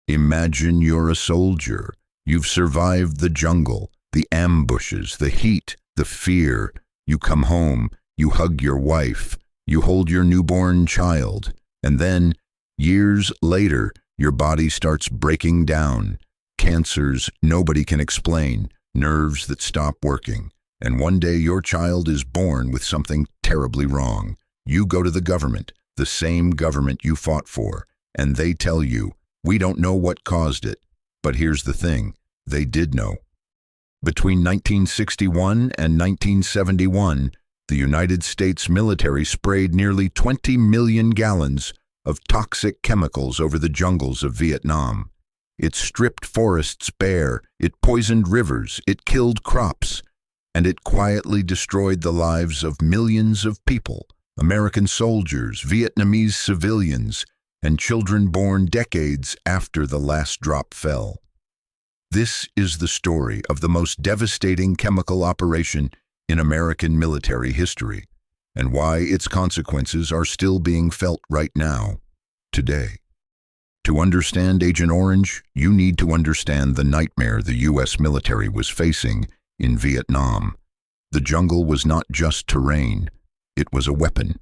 Imagine you're a soldier. You've survived the jungle, the ambushes, the heat, the fear. You come home, you hug your wife, you hold your newborn child, and then, years later, your body starts breaking down. Cancers nobody can explain, nerves that stop working, and one day your child is born with something terribly wrong. You go to the government, the same government you fought for, and they tell you, "We don't know what caused it." But here's the thing, they did know. Between 1961 and 1971, the United States military sprayed nearly 20 million gallons of toxic chemicals over the jungles of Vietnam. It stripped forests bare, it poisoned rivers, it killed crops, and it quietly destroyed the lives of millions of people, American soldiers, Vietnamese civilians, and children born decades after the last drop fell. This is the story of the most devastating chemical operation in American military history, and why its consequences are still being felt right now, today. To understand Agent Orange, you need to understand the nightmare the U.S. military was facing in Vietnam. The jungle was not just terrain, it was a weapon.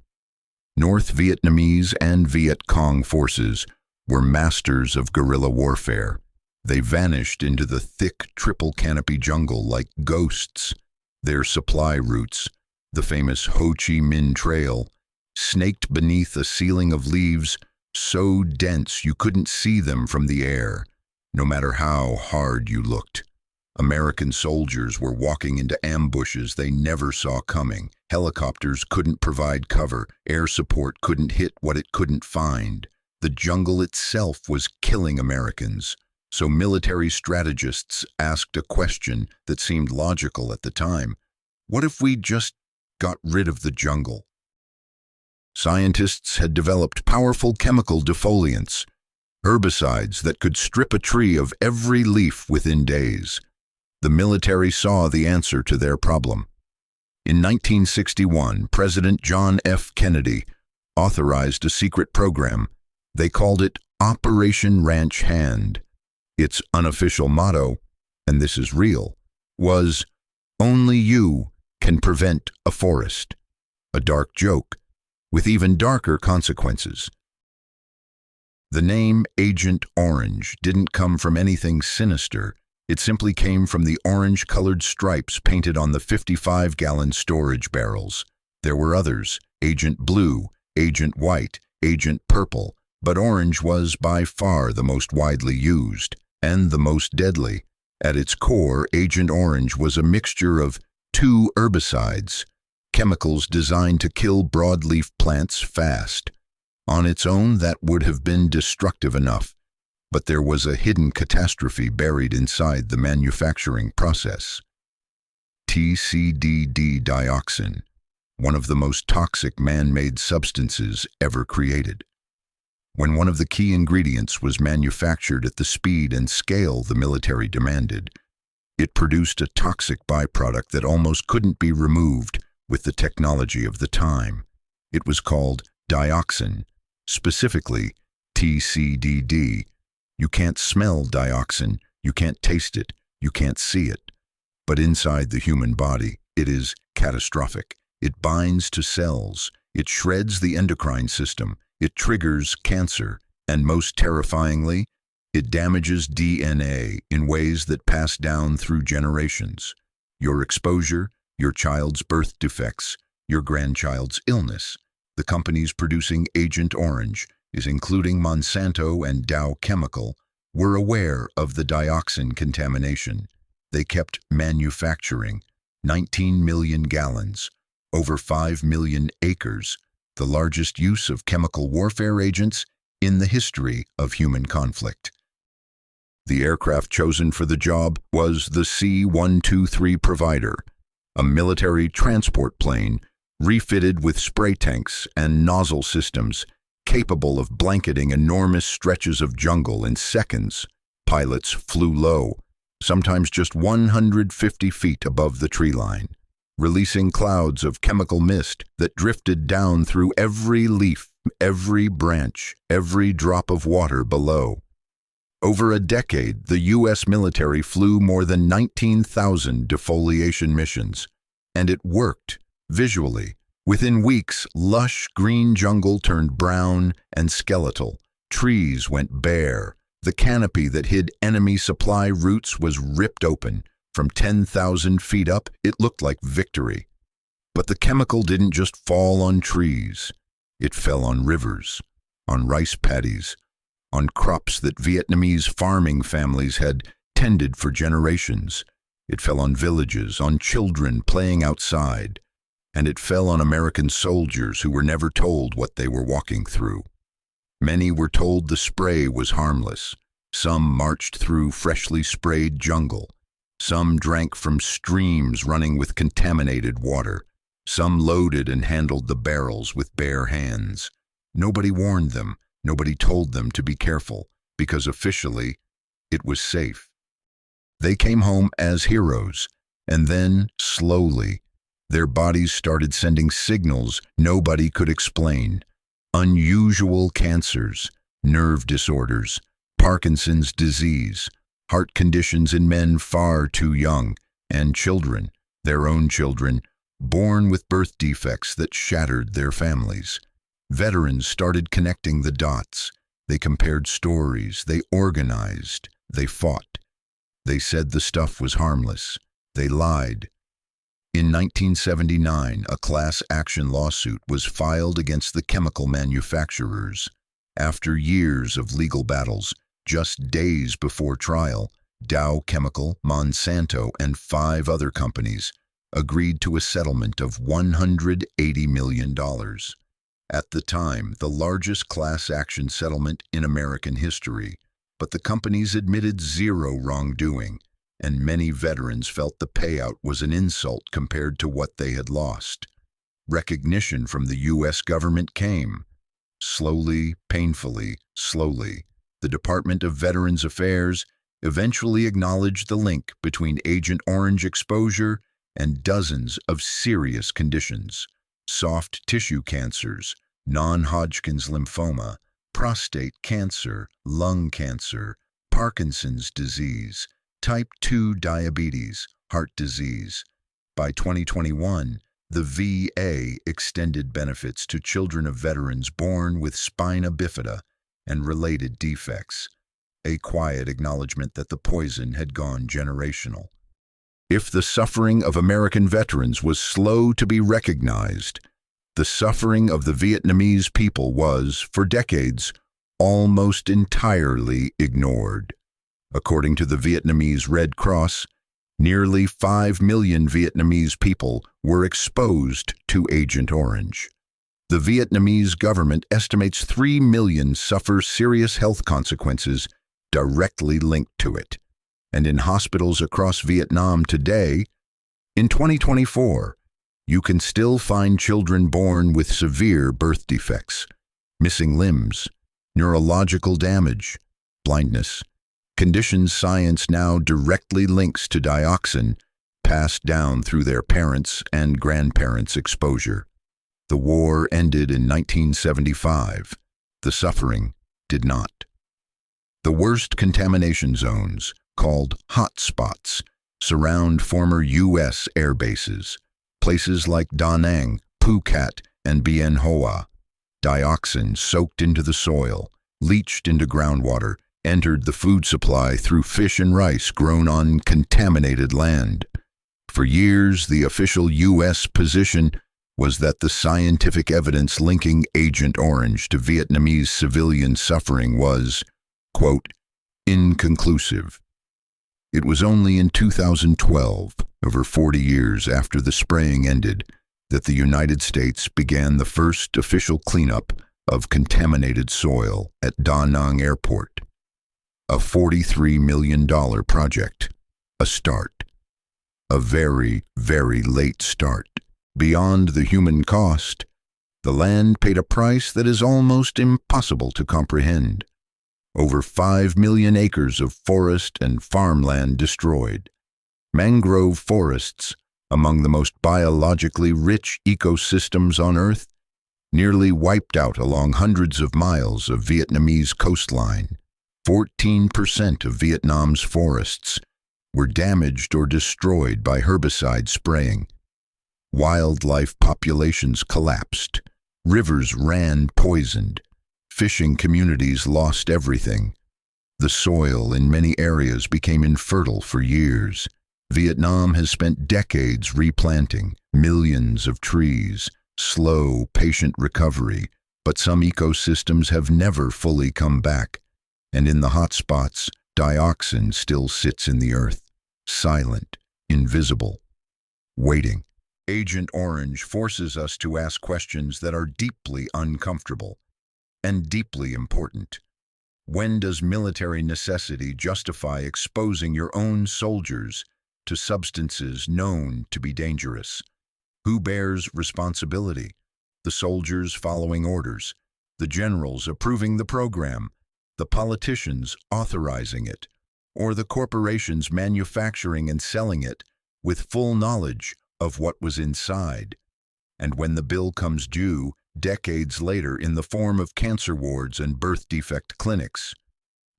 North Vietnamese and Viet Cong forces were masters of guerrilla warfare. They vanished into the thick triple canopy jungle like ghosts. Their supply routes, the famous Ho Chi Minh Trail, snaked beneath a ceiling of leaves so dense you couldn't see them from the air, no matter how hard you looked. American soldiers were walking into ambushes they never saw coming. Helicopters couldn't provide cover. Air support couldn't hit what it couldn't find. The jungle itself was killing Americans. So military strategists asked a question that seemed logical at the time. What if we just got rid of the jungle? Scientists had developed powerful chemical defoliants, herbicides that could strip a tree of every leaf within days. The military saw the answer to their problem. In 1961, President John F. Kennedy authorized a secret program. They called it Operation Ranch Hand. Its unofficial motto, and this is real, was, "Only you can prevent a forest." A dark joke, with even darker consequences. The name Agent Orange didn't come from anything sinister. It simply came from the orange-colored stripes painted on the 55-gallon storage barrels. There were others, Agent Blue, Agent White, Agent Purple, but orange was by far the most widely used and the most deadly. At its core, Agent Orange was a mixture of two herbicides, chemicals designed to kill broadleaf plants fast. On its own, that would have been destructive enough, but there was a hidden catastrophe buried inside the manufacturing process. TCDD-dioxin, one of the most toxic man-made substances ever created. When one of the key ingredients was manufactured at the speed and scale the military demanded, it produced a toxic byproduct that almost couldn't be removed with the technology of the time. It was called dioxin, specifically TCDD. You can't smell dioxin, you can't taste it, you can't see it. But inside the human body, it is catastrophic. It binds to cells, it shreds the endocrine system, it triggers cancer, and most terrifyingly, it damages DNA in ways that pass down through generations. Your exposure, your child's birth defects, your grandchild's illness. The companies producing Agent Orange, including Monsanto and Dow Chemical, were aware of the dioxin contamination. They kept manufacturing 19 million gallons, over 5 million acres, the largest use of chemical warfare agents in the history of human conflict. The aircraft chosen for the job was the C-123 Provider, a military transport plane refitted with spray tanks and nozzle systems capable of blanketing enormous stretches of jungle in seconds. Pilots flew low, sometimes just 150 feet above the tree line, releasing clouds of chemical mist that drifted down through every leaf, every branch, every drop of water below. Over a decade, the U.S. military flew more than 19,000 defoliation missions, and it worked, visually. Within weeks, lush green jungle turned brown and skeletal. Trees went bare. The canopy that hid enemy supply routes was ripped open. From 10,000 feet up, it looked like victory. But the chemical didn't just fall on trees. It fell on rivers, on rice paddies, on crops that Vietnamese farming families had tended for generations. It fell on villages, on children playing outside, and it fell on American soldiers who were never told what they were walking through. Many were told the spray was harmless. Some marched through freshly sprayed jungle. Some drank from streams running with contaminated water. Some loaded and handled the barrels with bare hands. Nobody warned them. Nobody told them to be careful, because officially, it was safe. They came home as heroes, and then, slowly, their bodies started sending signals nobody could explain. Unusual cancers, nerve disorders, Parkinson's disease, heart conditions in men far too young, and children, their own children, born with birth defects that shattered their families. Veterans started connecting the dots. They compared stories, they organized, they fought. They said the stuff was harmless. They lied. In 1979, a class action lawsuit was filed against the chemical manufacturers. After years of legal battles, just days before trial, Dow Chemical, Monsanto, and 5 other companies agreed to a settlement of $180 million. At the time, the largest class action settlement in American history, but the companies admitted zero wrongdoing, and many veterans felt the payout was an insult compared to what they had lost. Recognition from the U.S. government came. Slowly, painfully, slowly, the Department of Veterans Affairs eventually acknowledged the link between Agent Orange exposure and dozens of serious conditions: soft tissue cancers, non-Hodgkin's lymphoma, prostate cancer, lung cancer, Parkinson's disease, type 2 diabetes, heart disease. By 2021, the VA extended benefits to children of veterans born with spina bifida and related defects, a quiet acknowledgement that the poison had gone generational. If the suffering of American veterans was slow to be recognized, the suffering of the Vietnamese people was, for decades, almost entirely ignored. According to the Vietnamese Red Cross, nearly 5 million Vietnamese people were exposed to Agent Orange. The Vietnamese government estimates 3 million suffer serious health consequences directly linked to it. And in hospitals across Vietnam today, in 2024, you can still find children born with severe birth defects, missing limbs, neurological damage, blindness, conditions science now directly links to dioxin passed down through their parents' and grandparents' exposure. The war ended in 1975. The suffering did not. The worst contamination zones, called hot spots, surround former U.S. air bases, places like Da Nang, Phuket, and Bien Hoa. Dioxin soaked into the soil, leached into groundwater, entered the food supply through fish and rice grown on contaminated land. For years, the official U.S. position was that the scientific evidence linking Agent Orange to Vietnamese civilian suffering was, quote, inconclusive. It was only in 2012, over 40 years after the spraying ended, that the United States began the first official cleanup of contaminated soil at Da Nang Airport. A $43 million project. A start. A very, very late start. Beyond the human cost, The land paid a price that is almost impossible to comprehend. Over 5 million acres of forest and farmland destroyed. Mangrove forests, among the most biologically rich ecosystems on Earth, nearly wiped out along hundreds of miles of Vietnamese coastline. 14% of Vietnam's forests were damaged or destroyed by herbicide spraying. Wildlife populations collapsed. Rivers ran poisoned. Fishing communities lost everything. The soil in many areas became infertile for years. Vietnam has spent decades replanting millions of trees, slow, patient recovery, but some ecosystems have never fully come back. And in the hot spots, dioxin still sits in the earth, silent, invisible, waiting. Agent Orange forces us to ask questions that are deeply uncomfortable and deeply important. When does military necessity justify exposing your own soldiers to substances known to be dangerous? Who bears responsibility? The soldiers following orders, the generals approving the program, the politicians authorizing it, or the corporations manufacturing and selling it with full knowledge of what was inside? And when the bill comes due, decades later in the form of cancer wards and birth defect clinics,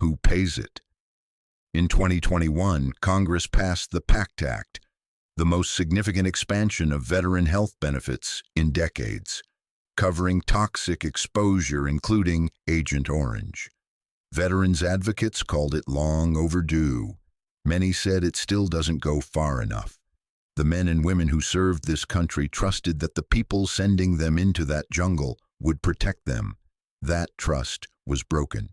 who pays it? In 2021, Congress passed the PACT Act, the most significant expansion of veteran health benefits in decades, covering toxic exposure including Agent Orange. Veterans advocates called it long overdue. Many said it still doesn't go far enough. The men and women who served this country trusted that the people sending them into that jungle would protect them. That trust was broken.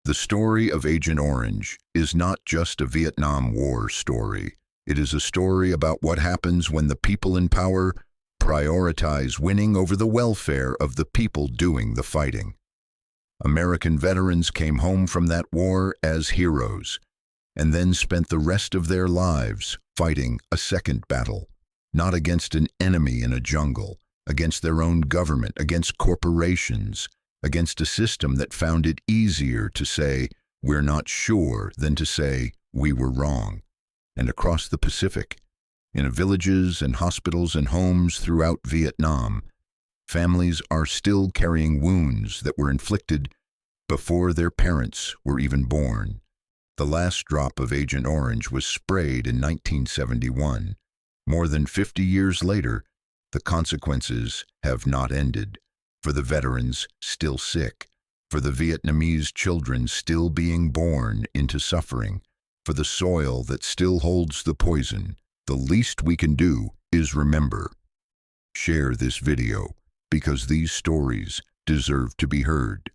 The story of Agent Orange is not just a Vietnam War story. It is a story about what happens when the people in power prioritize winning over the welfare of the people doing the fighting. American veterans came home from that war as heroes, and then spent the rest of their lives fighting a second battle, not against an enemy in a jungle, against their own government, against corporations, against a system that found it easier to say, "We're not sure," than to say, "We were wrong." And across the Pacific, in villages and hospitals and homes throughout Vietnam, families are still carrying wounds that were inflicted before their parents were even born. The last drop of Agent Orange was sprayed in 1971. More than 50 years later, the consequences have not ended. For the veterans still sick, for the Vietnamese children still being born into suffering, for the soil that still holds the poison, the least we can do is remember. Share this video, because these stories deserve to be heard.